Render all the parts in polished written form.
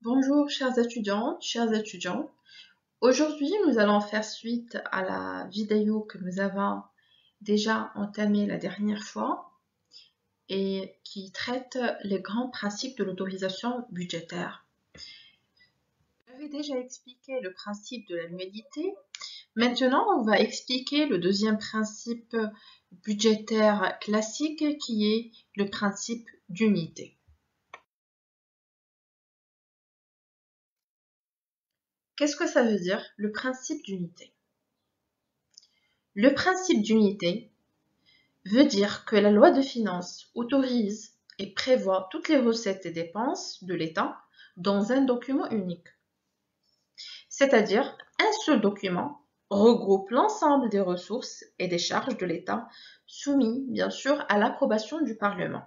Bonjour chers étudiantes, chers étudiants. Aujourd'hui, nous allons faire suite à la vidéo que nous avons déjà entamée la dernière fois et qui traite les grands principes de l'autorisation budgétaire. J'avais déjà expliqué le principe de l'annualité. Maintenant, on va expliquer le deuxième principe budgétaire classique qui est le principe d'unité. Qu'est-ce que ça veut dire, le principe d'unité? Le principe d'unité veut dire que la loi de finances autorise et prévoit toutes les recettes et dépenses de l'État dans un document unique. C'est-à-dire, un seul document regroupe l'ensemble des ressources et des charges de l'État soumis, bien sûr, à l'approbation du Parlement.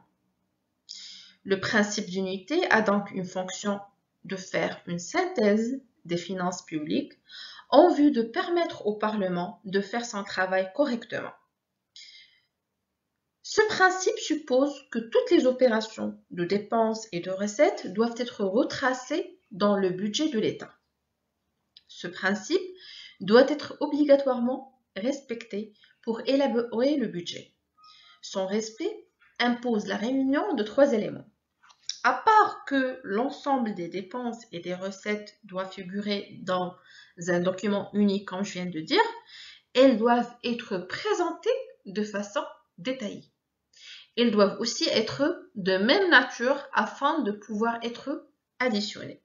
Le principe d'unité a donc une fonction de faire une synthèse des finances publiques en vue de permettre au Parlement de faire son travail correctement. Ce principe suppose que toutes les opérations de dépenses et de recettes doivent être retracées dans le budget de l'État. Ce principe doit être obligatoirement respecté pour élaborer le budget. Son respect impose la réunion de 3 éléments. À part que l'ensemble des dépenses et des recettes doivent figurer dans un document unique, comme je viens de dire, elles doivent être présentées de façon détaillée. Elles doivent aussi être de même nature afin de pouvoir être additionnées.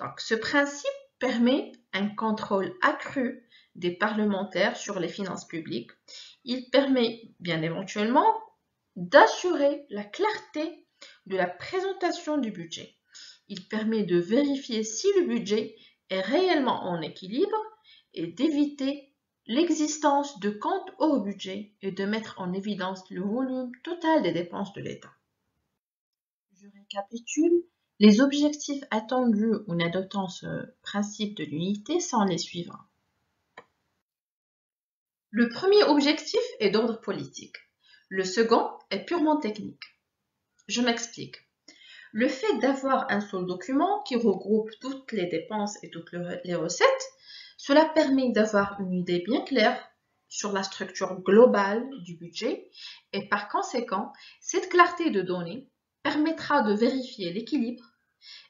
Donc, ce principe permet un contrôle accru des parlementaires sur les finances publiques. Il permet bien éventuellement d'assurer la clarté de la présentation du budget. Il permet de vérifier si le budget est réellement en équilibre et d'éviter l'existence de comptes hors budget et de mettre en évidence le volume total des dépenses de l'État. Je récapitule. Les objectifs attendus en adoptant ce principe de l'unité sont les suivants. Le premier objectif est d'ordre politique. Le second est purement technique. Je m'explique. Le fait d'avoir un seul document qui regroupe toutes les dépenses et toutes les recettes, cela permet d'avoir une idée bien claire sur la structure globale du budget et par conséquent, cette clarté de données permettra de vérifier l'équilibre,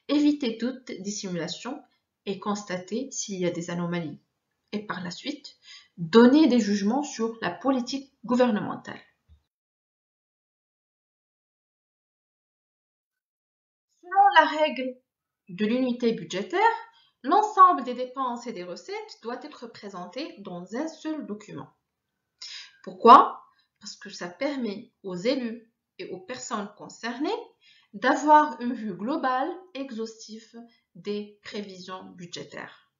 éviter toute dissimulation et constater s'il y a des anomalies. Et par la suite, donner des jugements sur la politique gouvernementale. Selon la règle de l'unité budgétaire, l'ensemble des dépenses et des recettes doit être présenté dans un seul document. Pourquoi? Parce que ça permet aux élus et aux personnes concernées d'avoir une vue globale, exhaustive des prévisions budgétaires.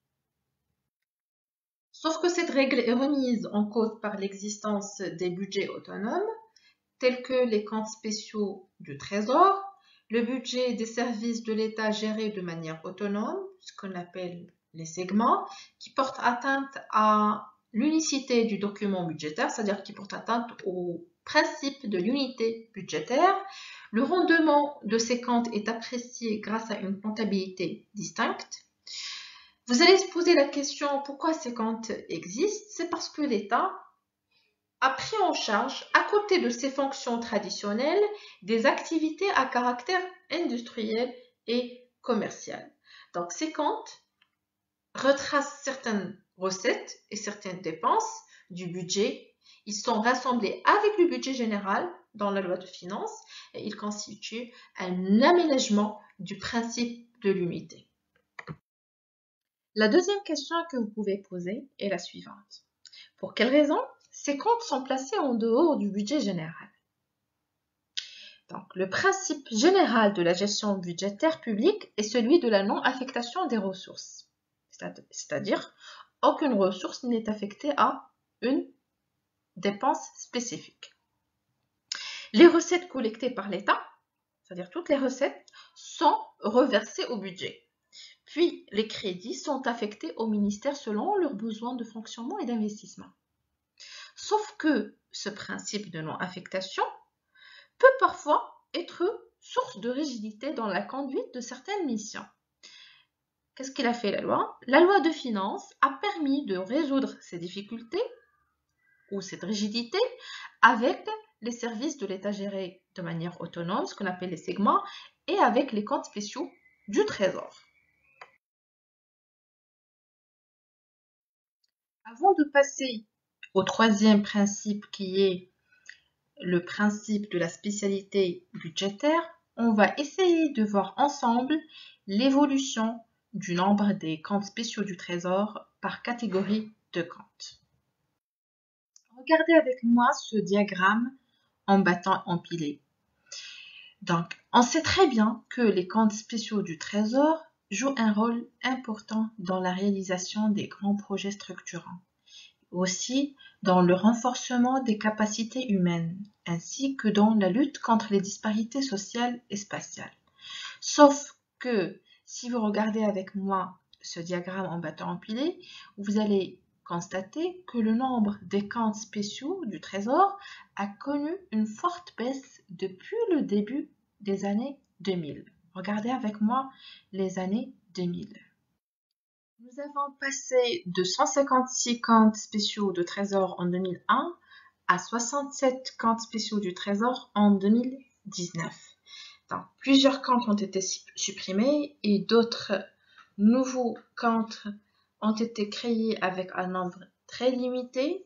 Sauf que cette règle est remise en cause par l'existence des budgets autonomes, tels que les comptes spéciaux du Trésor, le budget des services de l'État gérés de manière autonome, ce qu'on appelle les segments, qui portent atteinte à l'unicité du document budgétaire, c'est-à-dire qui portent atteinte au principe de l'unité budgétaire. Le rendement de ces comptes est apprécié grâce à une comptabilité distincte. Vous allez se poser la question pourquoi ces comptes existent? C'est parce que l'État a pris en charge, à côté de ses fonctions traditionnelles, des activités à caractère industriel et commercial. Donc, ces comptes retracent certaines recettes et certaines dépenses du budget. Ils sont rassemblés avec le budget général dans la loi de finances et ils constituent un aménagement du principe de l'unité. La deuxième question que vous pouvez poser est la suivante. Pour quelles raisons ces comptes sont placés en dehors du budget général? Donc, le principe général de la gestion budgétaire publique est celui de la non-affectation des ressources. C'est-à-dire, aucune ressource n'est affectée à une dépense spécifique. Les recettes collectées par l'État, c'est-à-dire toutes les recettes, sont reversées au budget. Puis, les crédits sont affectés au ministère selon leurs besoins de fonctionnement et d'investissement. Sauf que ce principe de non-affectation peut parfois être source de rigidité dans la conduite de certaines missions. qu'est-ce qu'il a fait la loi? La loi de finances a permis de résoudre ces difficultés ou cette rigidité avec les services de l'État gérés de manière autonome, ce qu'on appelle les segments, et avec les comptes spéciaux du Trésor. Avant de passer au troisième principe qui est le principe de la spécialité budgétaire, on va essayer de voir ensemble l'évolution du nombre des comptes spéciaux du Trésor par catégorie de comptes. Regardez avec moi ce diagramme en bâton empilé. Donc, on sait très bien que les comptes spéciaux du Trésor jouent un rôle important dans la réalisation des grands projets structurants, aussi dans le renforcement des capacités humaines, ainsi que dans la lutte contre les disparités sociales et spatiales. Sauf que si vous regardez avec moi ce diagramme en bâton empilé, vous allez constater que le nombre des comptes spéciaux du Trésor a connu une forte baisse depuis le début des années 2000. Regardez avec moi les années 2000. Nous avons passé de 156 comptes spéciaux du Trésor en 2001 à 67 comptes spéciaux du Trésor en 2019. Donc, plusieurs comptes ont été supprimés et d'autres nouveaux comptes ont été créés avec un nombre très limité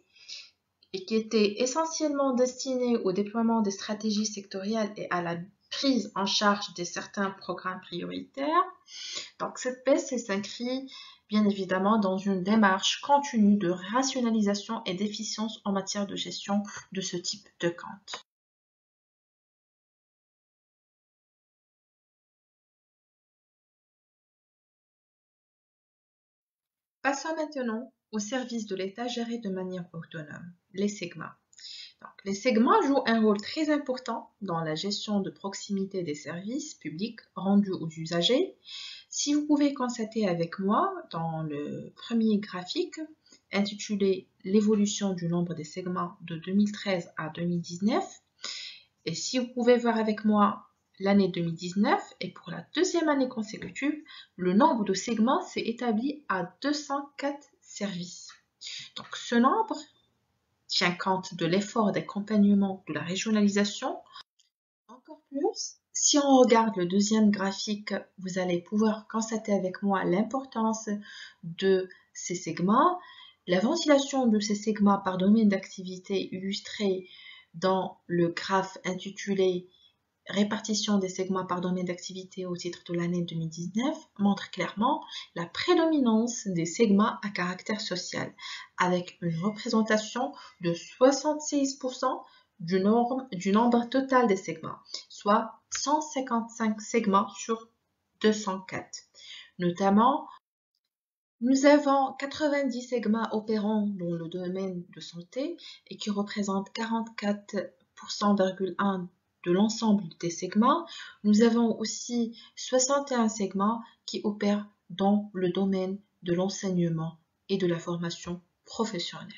et qui étaient essentiellement destinés au déploiement des stratégies sectorielles et à la prise en charge de certains programmes prioritaires. Donc, cette baisse s'inscrit bien évidemment dans une démarche continue de rationalisation et d'efficience en matière de gestion de ce type de compte. Passons maintenant aux services de l'État gérés de manière autonome, les segments. Donc, les segments jouent un rôle très important dans la gestion de proximité des services publics rendus aux usagers. Si vous pouvez constater avec moi dans le premier graphique intitulé l'évolution du nombre des segments de 2013 à 2019, et si vous pouvez voir avec moi l'année 2019 et pour la deuxième année consécutive, le nombre de segments s'est établi à 204 services. Donc ce nombre tient compte de l'effort d'accompagnement de la régionalisation. Encore plus, si on regarde le deuxième graphique, vous allez pouvoir constater avec moi l'importance de ces segments, la ventilation de ces segments par domaine d'activité illustrée dans le graphe intitulé répartition des segments par domaine d'activité au titre de l'année 2019 montre clairement la prédominance des segments à caractère social, avec une représentation de 66% du nombre total des segments, soit 155 segments sur 204. Notamment, nous avons 90 segments opérant dans le domaine de santé et qui représentent 44,1% de l'ensemble des segments. Nous avons aussi 61 segments qui opèrent dans le domaine de l'enseignement et de la formation professionnelle.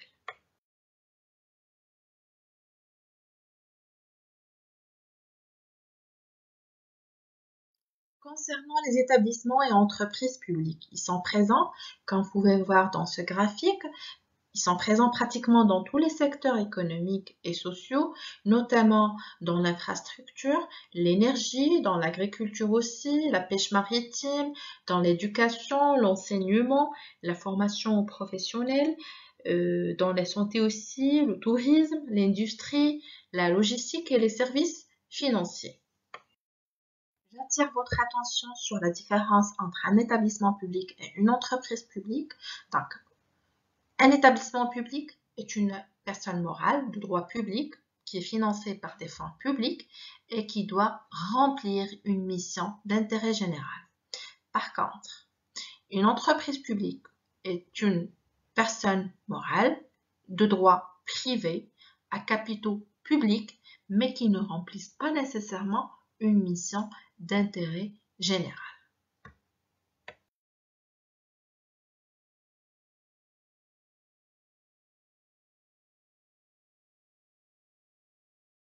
Concernant les établissements et entreprises publiques, ils sont présents, comme vous pouvez voir dans ce graphique, ils sont présents pratiquement dans tous les secteurs économiques et sociaux, notamment dans l'infrastructure, l'énergie, dans l'agriculture aussi, la pêche maritime, dans l'éducation, l'enseignement, la formation professionnelle, dans la santé aussi, le tourisme, l'industrie, la logistique et les services financiers. J'attire votre attention sur la différence entre un établissement public et une entreprise publique. Donc, un établissement public est une personne morale de droit public qui est financée par des fonds publics et qui doit remplir une mission d'intérêt général. Par contre, une entreprise publique est une personne morale de droit privé à capitaux publics mais qui ne remplissent pas nécessairement une mission d'intérêt général.